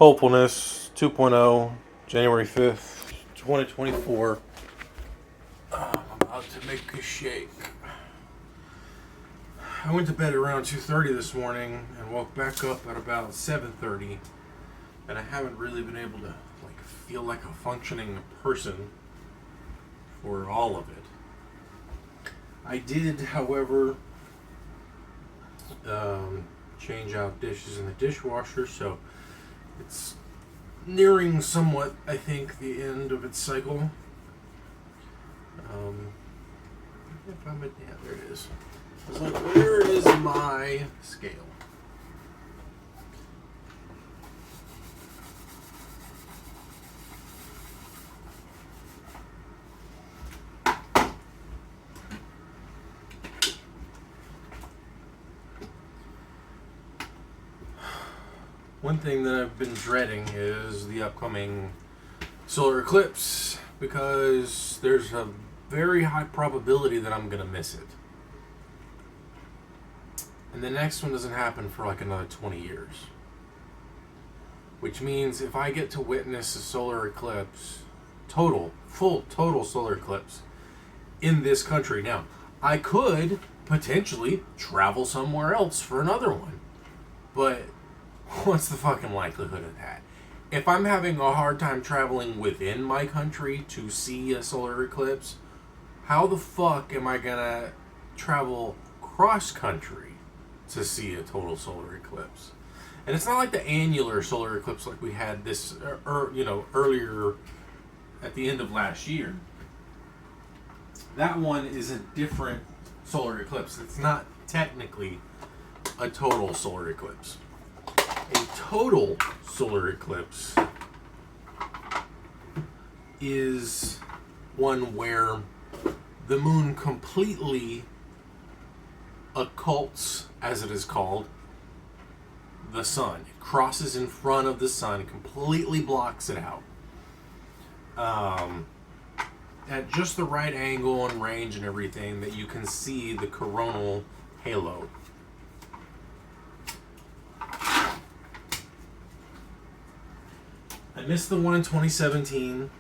Hopefulness 2.0, January 5th, 2024. I'm about to make a shake. I went to bed around 2:30 this morning and woke back up at about 7:30, and I haven't really been able to feel like a functioning person for all of it. I did, however, change out dishes in the dishwasher, so it's nearing somewhat, I think, the end of its cycle. If I'm yeah, there it is. I was like, where is my scale? One thing that I've been dreading is the upcoming solar eclipse, because there's a very high probability that I'm going to miss it. And the next one doesn't happen for like another 20 years. Which means if I get to witness a solar eclipse, total solar eclipse in this country. Now, I could potentially travel somewhere else for another one. But what's the fucking likelihood of that? If I'm having a hard time traveling within my country to see a solar eclipse, how the fuck am I gonna travel cross country to see a total solar eclipse? And it's not like the annular solar eclipse like we had this, earlier at the end of last year. That one is a different solar eclipse. It's not technically a total solar eclipse. A total solar eclipse is one where the moon completely occults, as it is called, the sun. It crosses in front of the sun, completely blocks it out. At just the right angle and range and everything that you can see the coronal halo. I missed the one in 2017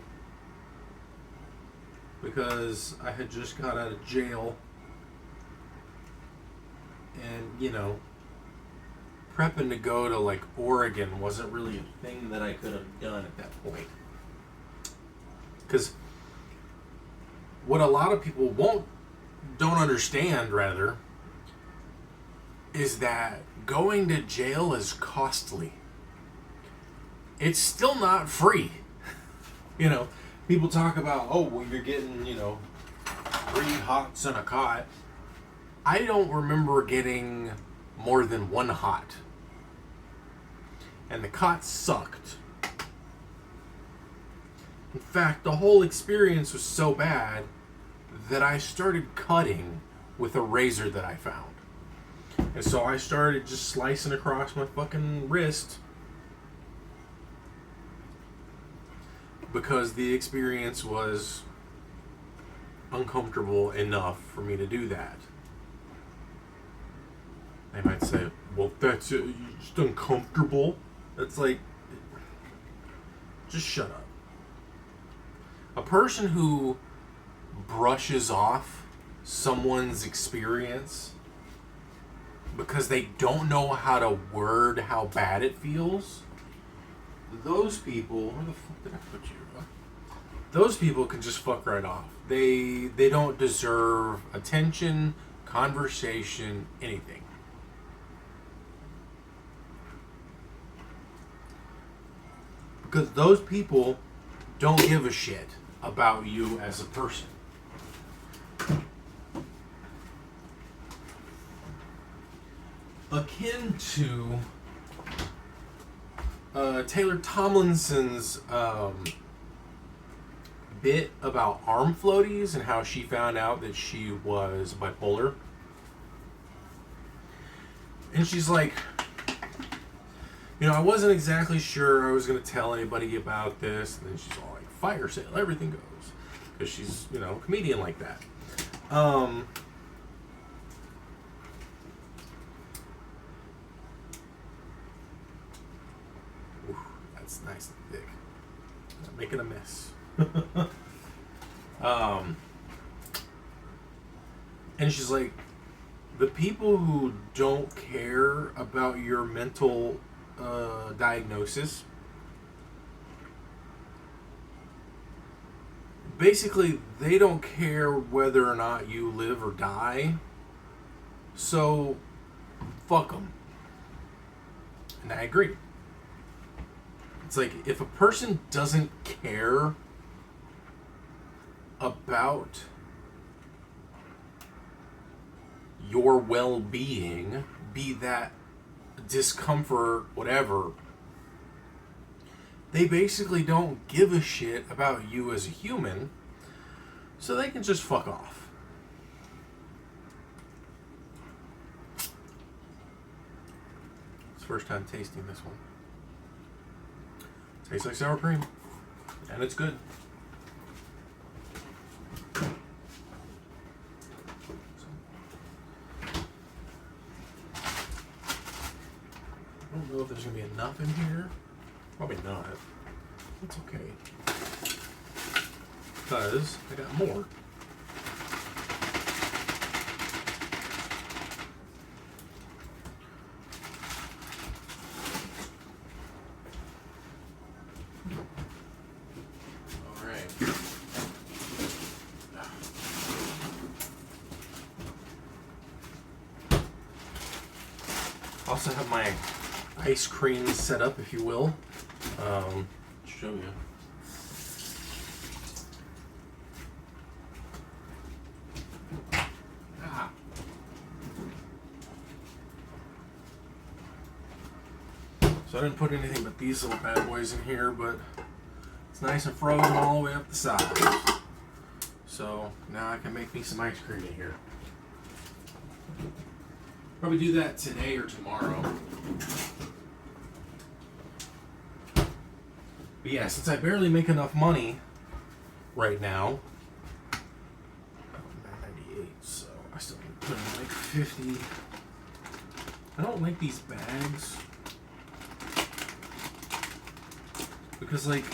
because I had just got out of jail, and prepping to go to Oregon wasn't really a thing that I could have done at that point. Because what a lot of people don't understand, rather, is that going to jail is costly. It's still not free. People talk about, you're getting, 3 hots and a cot. I don't remember getting more than 1 hot. And the cot sucked. In fact, the whole experience was so bad that I started cutting with a razor that I found. And so I started just slicing across my fucking wrist, because the experience was uncomfortable enough for me to do that. They might say, well, that's it, you're just uncomfortable. That's just shut up. A person who brushes off someone's experience because they don't know how to word how bad it feels, those people, where the fuck did I put you? Those people can just fuck right off. They don't deserve attention, conversation, anything. Because those people don't give a shit about you as a person. Akin to Taylor Tomlinson's bit about arm floaties and how she found out that she was bipolar. And she's like, I wasn't exactly sure I was going to tell anybody about this. And then she's all like, fire sale, everything goes. Because she's, a comedian like that. it's nice and thick. I'm making a mess. And she's like, the people who don't care about your mental diagnosis, basically, they don't care whether or not you live or die. So, fuck them. And I agree. It's like, if a person doesn't care about your well-being, be that discomfort, whatever, they basically don't give a shit about you as a human, so they can just fuck off. It's the first time tasting this one. Tastes like sour cream, and it's good. I don't know if there's going to be enough in here. Probably not. It's okay. Because I got more. Alright. Also have my ice cream set up, if you will. Show you. So I didn't put anything but these little bad boys in here, but it's nice and frozen all the way up the side. So now I can make me some ice cream in here. Probably do that today or tomorrow. But yeah, since I barely make enough money right now, $9.98, so I still need to put in like 50. I don't like these bags because like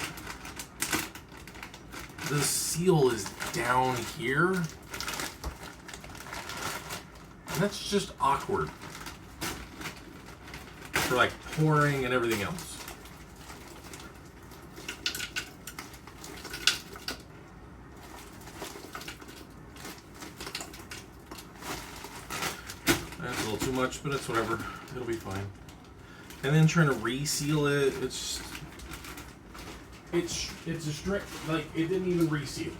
the seal is down here, and that's just awkward for like pouring and everything else. That's a little too much, but it's whatever. It'll be fine. And then trying to reseal it, it's a strict, like, it didn't even reseal.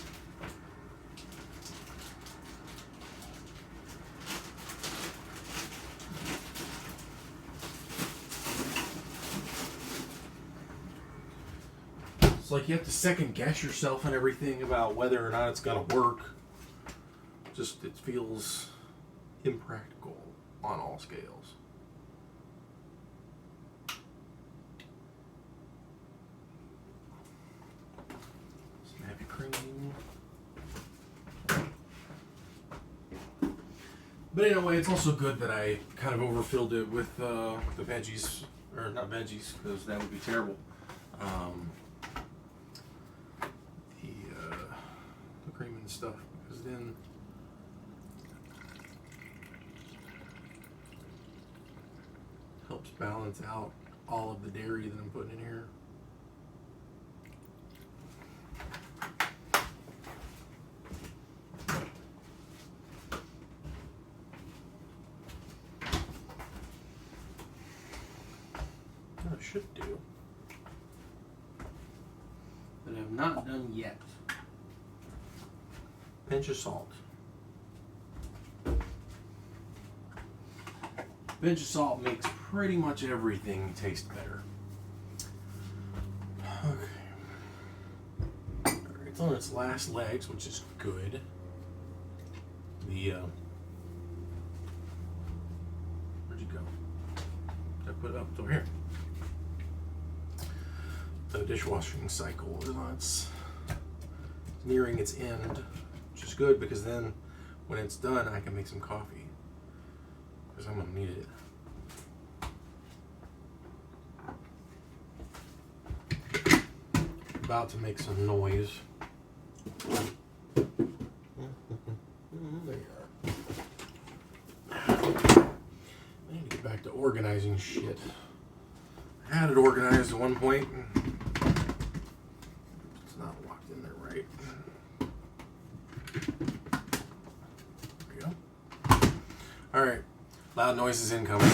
It's like you have to second guess yourself and everything about whether or not it's gonna work. Just, it feels impractical on all scales. Some heavy cream. But anyway, it's also good that I kind of overfilled it with the veggies, or not veggies, because that would be terrible. The cream and stuff, because then helps balance out all of the dairy that I'm putting in here. That I should do, but I've not done yet. Pinch of salt. Pinch of salt makes pretty much everything taste better. Okay. Alright, it's on its last legs, which is good. Where'd you go? I put it up over here. The dishwashing cycle is on its nearing its end, which is good because then when it's done, I can make some coffee. Because I'm gonna need it. about to make some noise. There you are. I need to get back to organizing shit. I had it organized at one point. It's not locked in there right. There we go. Alright. Loud noises incoming.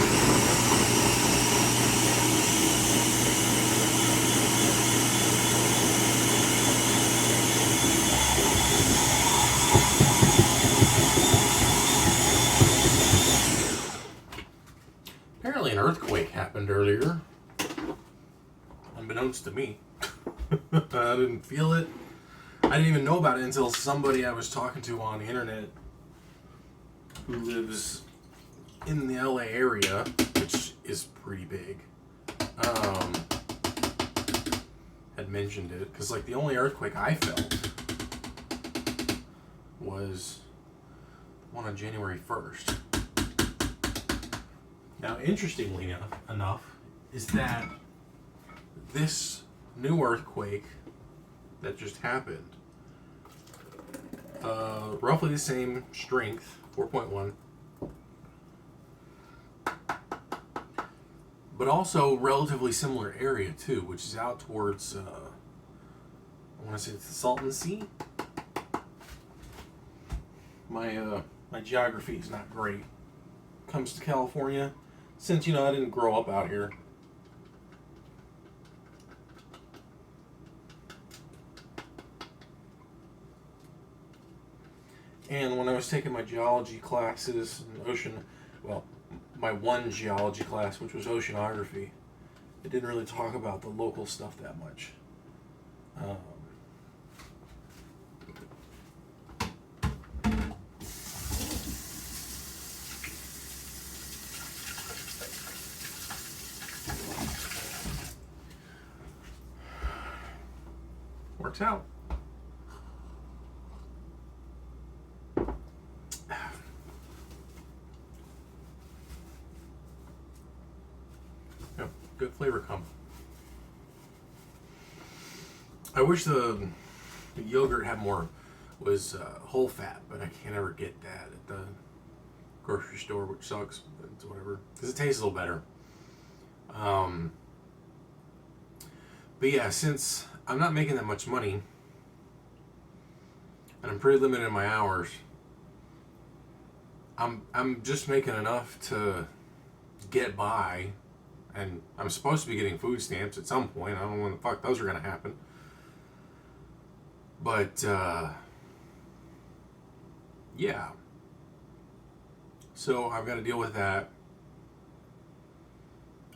Apparently an earthquake happened earlier. Unbeknownst to me. I didn't feel it. I didn't even know about it until somebody I was talking to on the internet who lives in the LA area, which is pretty big, had mentioned it. Because, like, the only earthquake I felt was one on January 1st. Now, interestingly enough, is that this new earthquake that just happened, roughly the same strength, 4.1, but also relatively similar area too, which is out towards, I want to say it's the Salton Sea. My geography is not great. Comes to California, since, I didn't grow up out here. And when I was taking my geology classes and my one geology class, which was oceanography, it didn't really talk about the local stuff that much. Works out. Yep, good flavor combo. I wish the yogurt was whole fat, but I can't ever get that at the grocery store, which sucks, but it's whatever, because it tastes a little better. But yeah, since I'm not making that much money, and I'm pretty limited in my hours, I'm just making enough to get by, and I'm supposed to be getting food stamps at some point. I don't know when the fuck those are gonna happen. But yeah. So I've got to deal with that.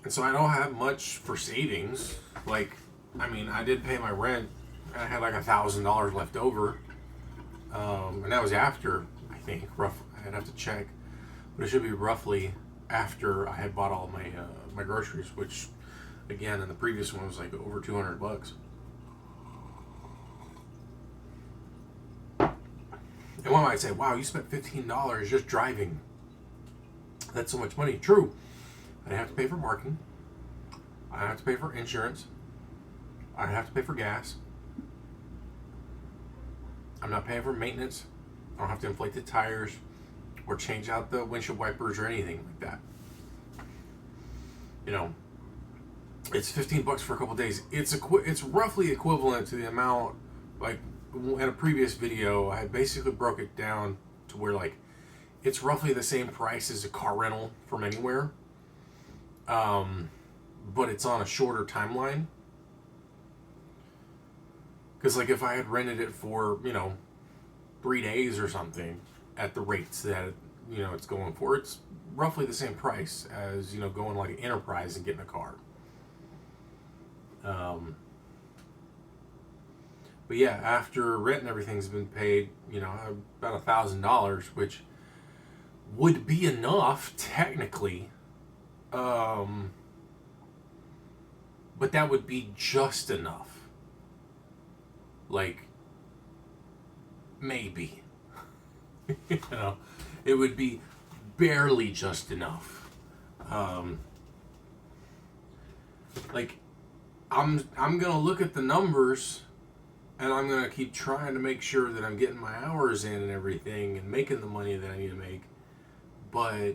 And so I don't have much for savings. Like, I did pay my rent. I had like $1,000 left over. And that was after, I think, I'd have to check. But it should be roughly after I had bought all my groceries, which, again, in the previous one was like over $200. And one might say, wow, you spent $15 just driving. That's so much money. True. I have to pay for parking. I have to pay for insurance. I have to pay for gas. I'm not paying for maintenance. I don't have to inflate the tires or change out the windshield wipers or anything like that. It's $15 for a couple days. It's roughly equivalent to the amount, like, in a previous video, I basically broke it down to where, like, it's roughly the same price as a car rental from anywhere. But it's on a shorter timeline. Because, like, if I had rented it for, 3 days or something at the rates that, it's going for, it's roughly the same price as, going like an Enterprise and getting a car. But yeah, after rent and everything's been paid, about $1,000, which would be enough technically. But that would be just enough. Like, maybe. It would be barely just enough. Like, I'm gonna look at the numbers And I'm going to keep trying to make sure that I'm getting my hours in and everything and making the money that I need to make. But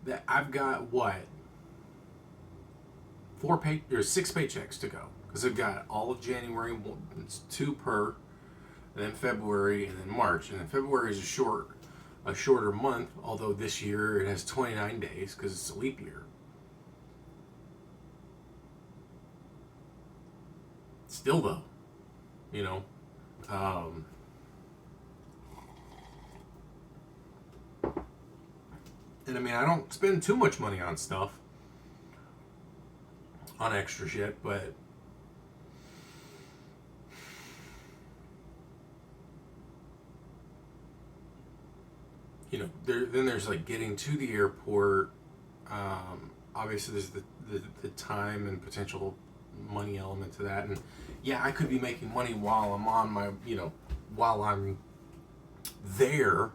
that I've got what? 6 paychecks to go. Because I've got all of January, it's 2 per, and then February, and then March. And then February is a shorter month, although this year it has 29 days because it's a leap year. Still though, you know, and I mean, I don't spend too much money on stuff, on extra shit, but you know, then there's like getting to the airport. Obviously, there's the time and potential money element to that, and yeah, I could be making money while I'm on my, you know, while I'm there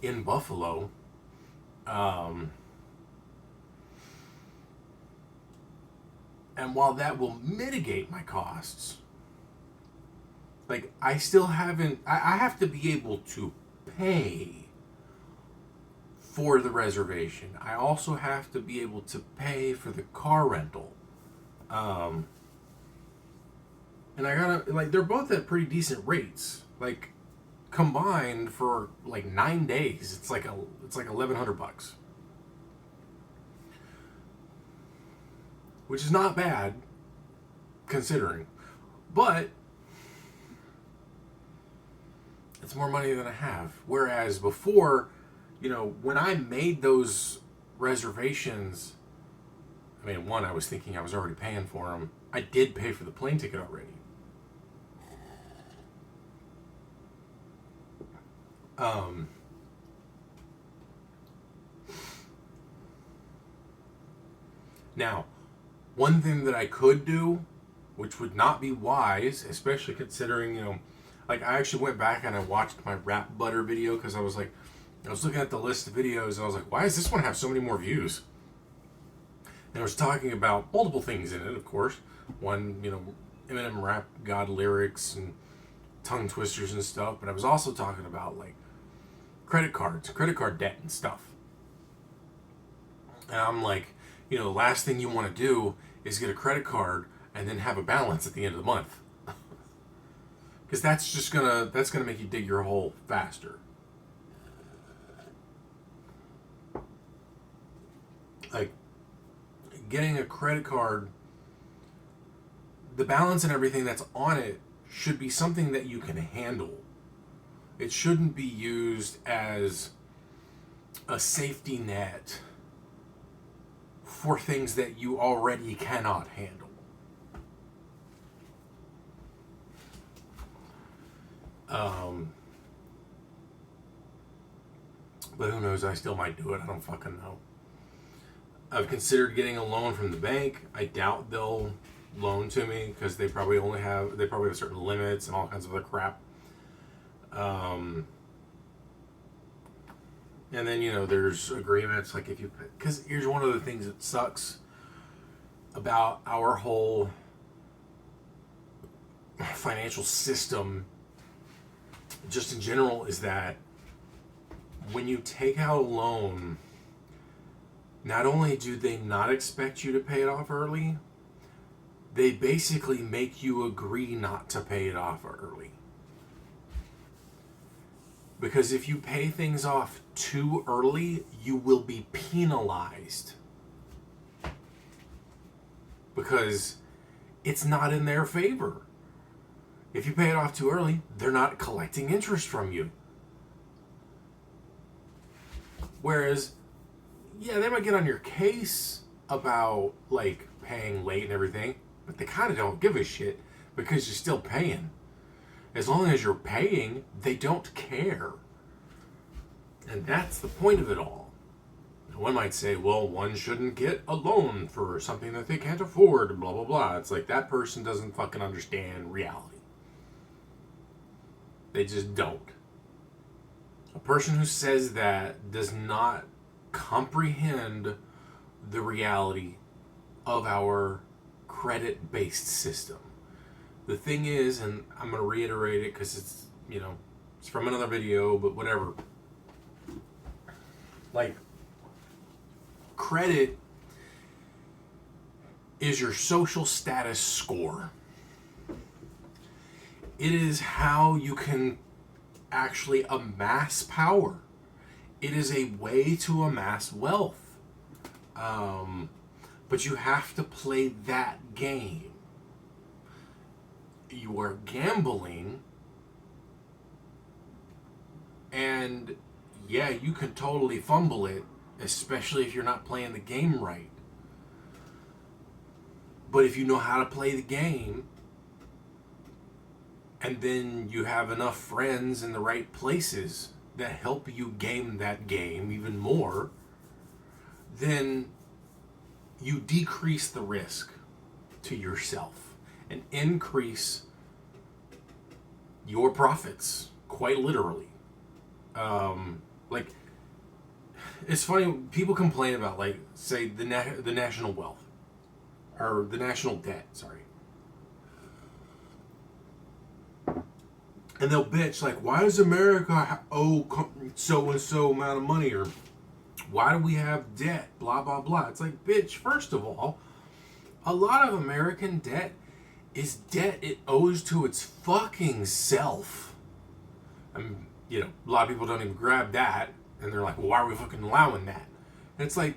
in Buffalo. And while that will mitigate my costs, like I still haven't, I have to be able to pay for the reservation. I also have to be able to pay for the car rental. And I gotta, like, they're both at pretty decent rates. Like, combined for like 9 days, it's like $1,100, which is not bad considering, but it's more money than I have. Whereas before, you know, when I made those reservations, I mean, one, I was thinking I was already paying for them. I did pay for the plane ticket already. Now, one thing that I could do, which would not be wise, especially considering, you know, like I actually went back and I watched my wrap butter video because I was looking at the list of videos and I was like, why does this one have so many more views? And I was talking about multiple things in it, of course. One, you know, Eminem rap god lyrics and tongue twisters and stuff, but I was also talking about like credit cards, credit card debt and stuff. And I'm like, you know, the last thing you want to do is get a credit card and then have a balance at the end of the month. Because that's gonna make you dig your hole faster. Like, getting a credit card, the balance and everything that's on it should be something that you can handle. It shouldn't be used as a safety net for things that you already cannot handle. But who knows, I still might do it. I don't fucking know. I've considered getting a loan from the bank. I doubt they'll loan to me because they probably have certain limits and all kinds of other crap. And then, you know, there's agreements, like if you, because here's one of the things that sucks about our whole financial system, just in general, is that when you take out a loan, not only do they not expect you to pay it off early, they basically make you agree not to pay it off early. Because if you pay things off too early, you will be penalized. Because it's not in their favor. If you pay it off too early, they're not collecting interest from you. Whereas, yeah, they might get on your case about, like, paying late and everything, but they kind of don't give a shit because you're still paying. As long as you're paying, they don't care. And that's the point of it all. One might say, well, one shouldn't get a loan for something that they can't afford, blah, blah, blah. It's like that person doesn't fucking understand reality. They just don't. A person who says that does not comprehend the reality of our credit-based system. The thing is, and I'm going to reiterate it because it's, it's from another video, but whatever. Like, credit is your social status score. It is how you can actually amass power. It is a way to amass wealth. But you have to play that game. You are gambling, and yeah, you can totally fumble it, especially if you're not playing the game right. But if you know how to play the game, and then you have enough friends in the right places that help you game that game even more, then you decrease the risk to yourself and increase your profits, quite literally. Like, it's funny, people complain about, like, say, the national wealth, or the national debt, sorry. And they'll bitch, like, why does America owe so-and-so amount of money, or why do we have debt, blah, blah, blah. It's like, bitch, first of all, a lot of American debt is debt it owes to its fucking self. I mean, a lot of people don't even grab that, and they're like, well, why are we fucking allowing that? And it's like,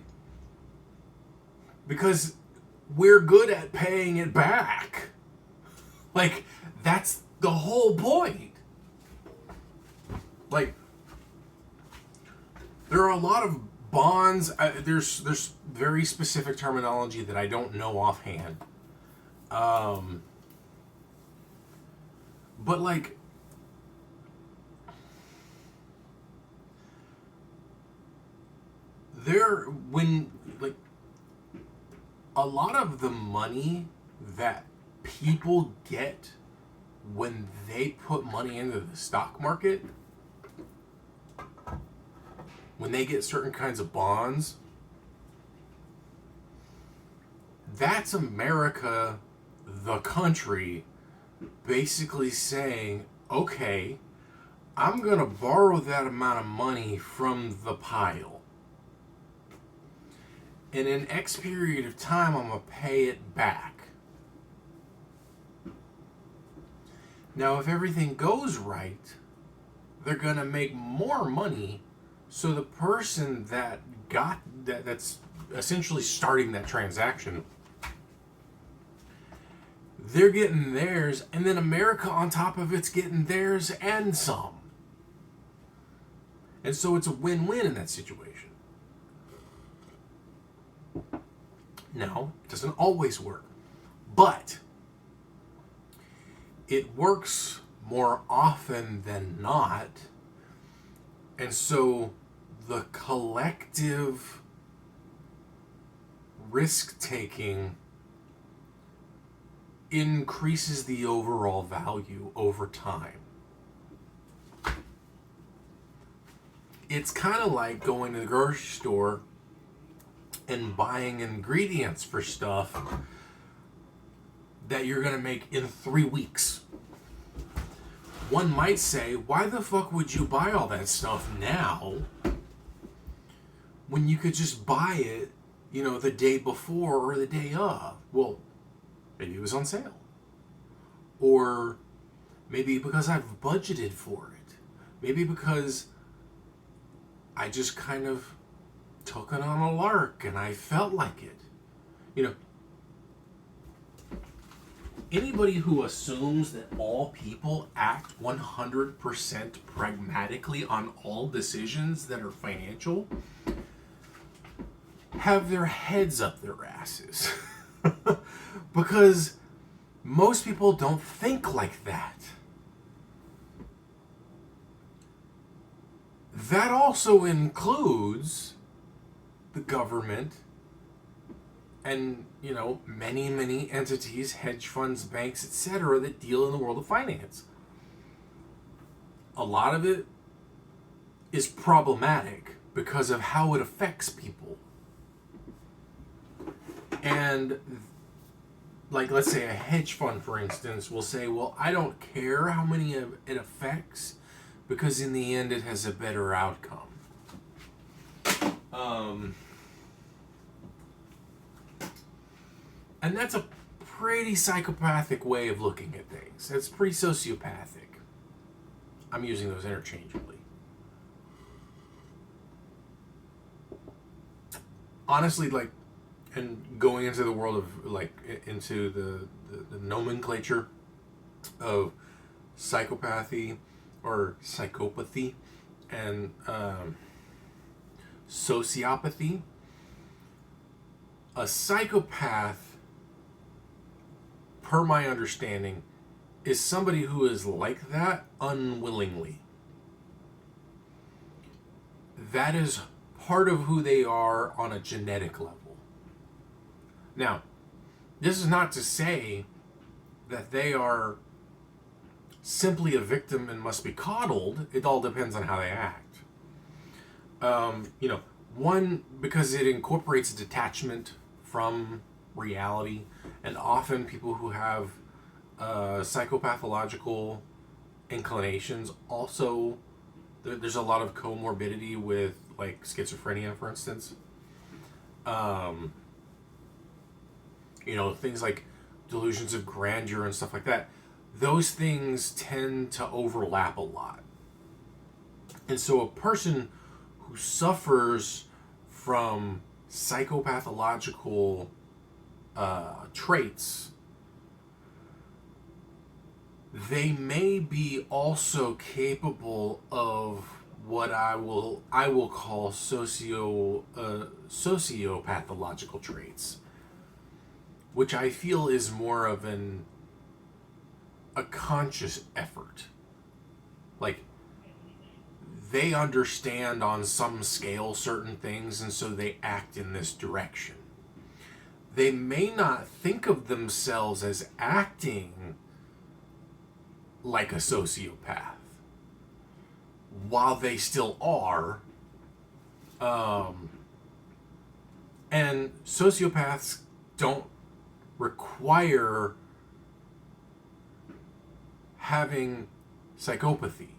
because we're good at paying it back. Like, that's the whole point. Like, there are a lot of bonds. There's very specific terminology that I don't know offhand. But like, a lot of the money that people get when they put money into the stock market, when they get certain kinds of bonds, that's America, the country, basically saying, okay, I'm going to borrow that amount of money from the pile. And in X period of time, I'm going to pay it back. Now, if everything goes right, they're going to make more money. So the person that's essentially starting that transaction, they're getting theirs, and then America on top of it's getting theirs and some. And so it's a win-win in that situation. Now, it doesn't always work, but it works more often than not. And so the collective risk-taking increases the overall value over time. It's kind of like going to the grocery store and buying ingredients for stuff that you're going to make in 3 weeks. One might say, why the fuck would you buy all that stuff now when you could just buy it, the day before or the day of? Well, maybe it was on sale. Or maybe because I've budgeted for it. Maybe because I just kind of took it on a lark and I felt like it. Anybody who assumes that all people act 100% pragmatically on all decisions that are financial have their heads up their asses. Because most people don't think like that. That also includes the government and, many entities, hedge funds, banks, etc., that deal in the world of finance. A lot of it is problematic because of how it affects people. And like let's say a hedge fund, for instance, will say, well, I don't care how many it affects because in the end it has a better outcome. And that's a pretty psychopathic way of looking at things. It's pretty sociopathic. I'm using those interchangeably. Honestly, like, and going into the world of, like, into the nomenclature of psychopathy or psychopathy and sociopathy, a psychopath, per my understanding, is somebody who is like that unwillingly. That is part of who they are on a genetic level. Now, this is not to say that they are simply a victim and must be coddled. It all depends on how they act. One, because it incorporates detachment from reality, and often people who have psychopathological inclinations also, there's a lot of comorbidity with, like, schizophrenia, for instance. Things like delusions of grandeur and stuff like that. Those things tend to overlap a lot. And so a person who suffers from psychopathological traits, they may be also capable of what I will call sociopathological traits, which I feel is more of a conscious effort. Like, they understand on some scale certain things, and so they act in this direction. They may not think of themselves as acting like a sociopath, while they still are. And sociopaths don't require having psychopathy.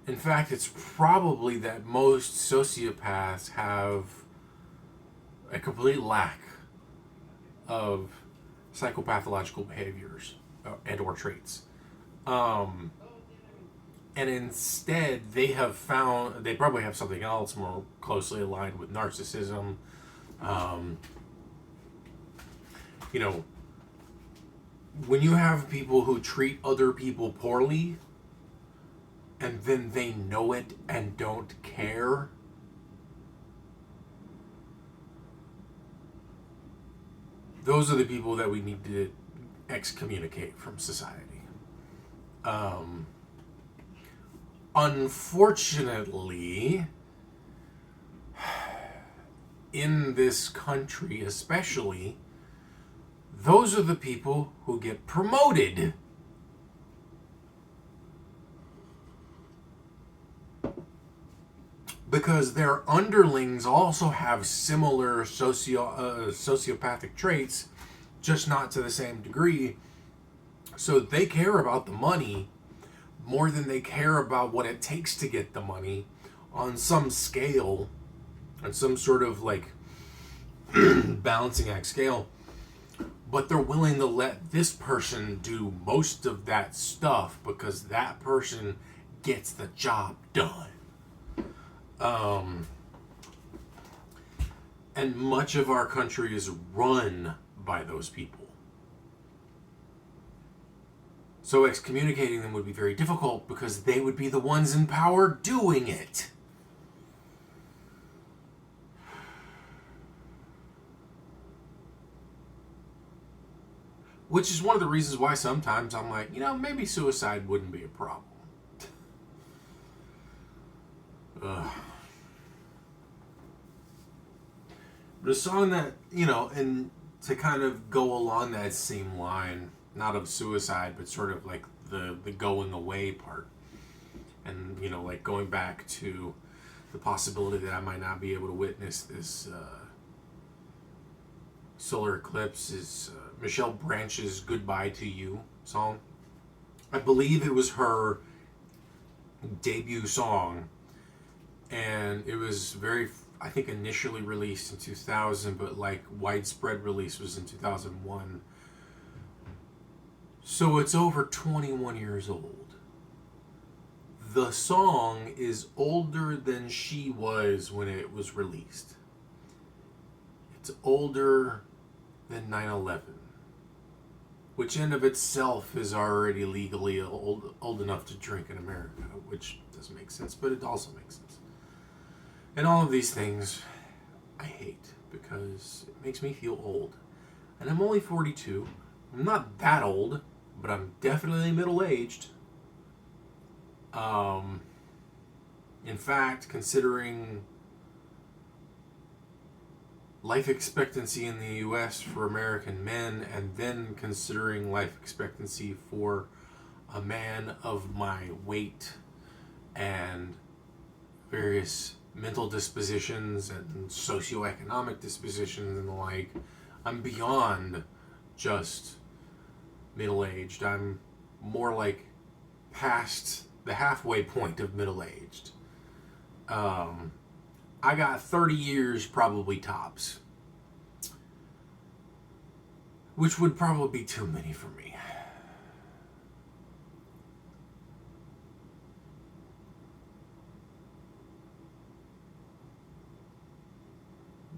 In fact, it's probably that most sociopaths have a complete lack of psychopathological behaviors and or traits. And instead, they probably have something else more closely aligned with narcissism. When you have people who treat other people poorly, and then they know it and don't care, those are the people that we need to excommunicate from society. Unfortunately, in this country especially, those are the people who get promoted. Because their underlings also have similar sociopathic traits, just not to the same degree. So they care about the money more than they care about what it takes to get the money on some scale, on some sort of like balancing act scale. But they're willing to let this person do most of that stuff because that person gets the job done. And much of our country is run by those people. So excommunicating them would be very difficult because they would be the ones in power doing it. Which is one of the reasons why sometimes I'm like, maybe suicide wouldn't be a problem. But a song that, and to kind of go along that same line, not of suicide, but sort of like the going away part. And, like going back to the possibility that I might not be able to witness this solar eclipse is Michelle Branch's "Goodbye to You" song. I believe it was her debut song, and it was very, I think, initially released in 2000, but like widespread release was in 2001. So it's over 21 years old. The song is older than she was when it was released. It's older than 9/11, which in of itself is already legally old enough to drink in America, which doesn't make sense, but it also makes sense. And all of these things I hate because it makes me feel old. And I'm only 42. I'm not that old, but I'm definitely middle-aged. In fact, considering life expectancy in the US for American men, and then considering life expectancy for a man of my weight and various mental dispositions and socioeconomic dispositions and the like, I'm beyond just middle-aged. I'm more like past the halfway point of middle-aged. I got 30 years probably tops, which would probably be too many for me.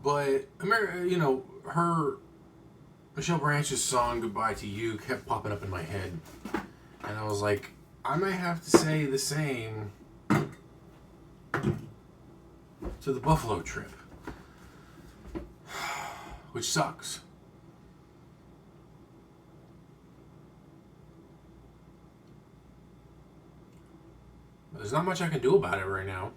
But Michelle Branch's song "Goodbye to You" kept popping up in my head, and I was like, I might have to say the same to the Buffalo trip, which sucks. There's not much I can do about it right now.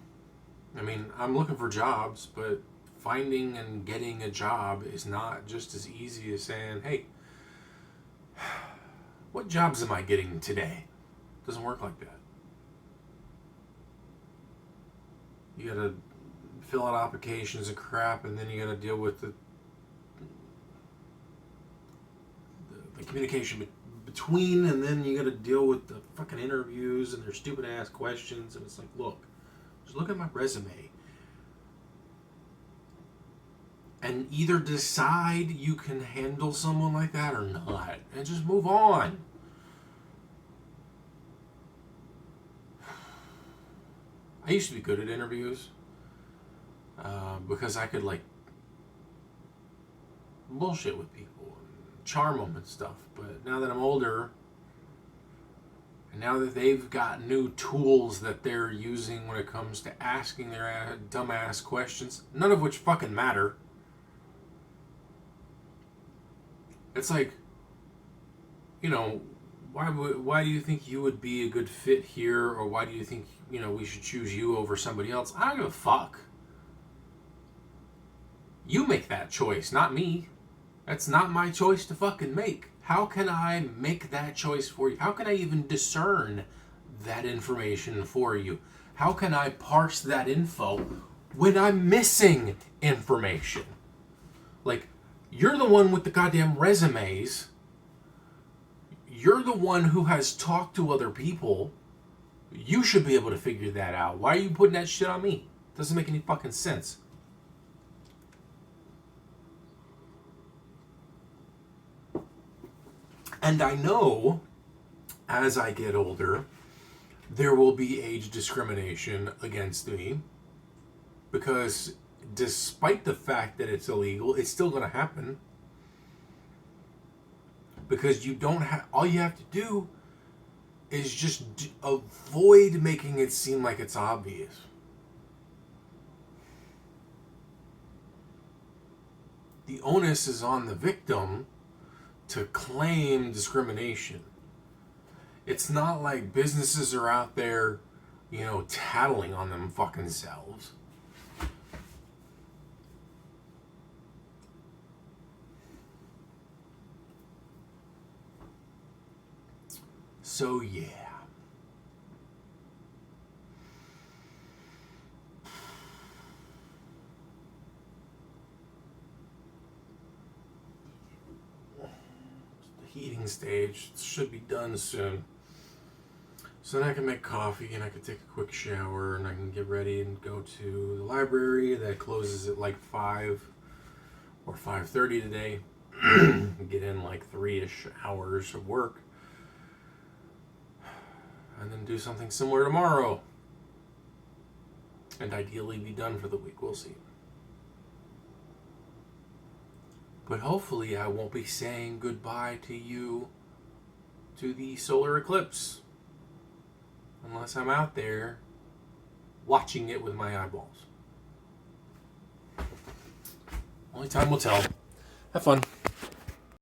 I mean, I'm looking for jobs, but finding and getting a job is not just as easy as saying, hey, what jobs am I getting today? It doesn't work like that. You gotta fill out applications and crap, and then you gotta deal with the communication between, and then you gotta deal with the fucking interviews and their stupid ass questions, and it's like, look, just look at my resume and either decide you can handle someone like that or not, and just move on. I used to be good at interviews because I could like bullshit with people and charm them and stuff. But now that I'm older, and now that they've got new tools that they're using when it comes to asking their dumbass questions, none of which fucking matter. It's like, why do you think you would be a good fit here, or why do you think, we should choose you over somebody else? I don't give a fuck. You make that choice, not me. That's not my choice to fucking make. How can I make that choice for you? How can I even discern that information for you? How can I parse that info when I'm missing information? Like, you're the one with the goddamn resumes. You're the one who has talked to other people. You should be able to figure that out. Why are you putting that shit on me? Doesn't make any fucking sense. And I know, as I get older, there will be age discrimination against me, because despite the fact that it's illegal, it's still going to happen. Because all you have to do is just avoid making it seem like it's obvious. The onus is on the victim to claim discrimination. It's not like businesses are out there, tattling on them fucking selves. So yeah. baking stage. It should be done soon. So then I can make coffee and I can take a quick shower and I can get ready and go to the library that closes at like 5 or 5:30 today. Get in like 3-ish hours of work. And then do something similar tomorrow. And ideally be done for the week. We'll see. But hopefully I won't be saying goodbye to you to the solar eclipse. Unless I'm out there watching it with my eyeballs. Only time will tell. Have fun.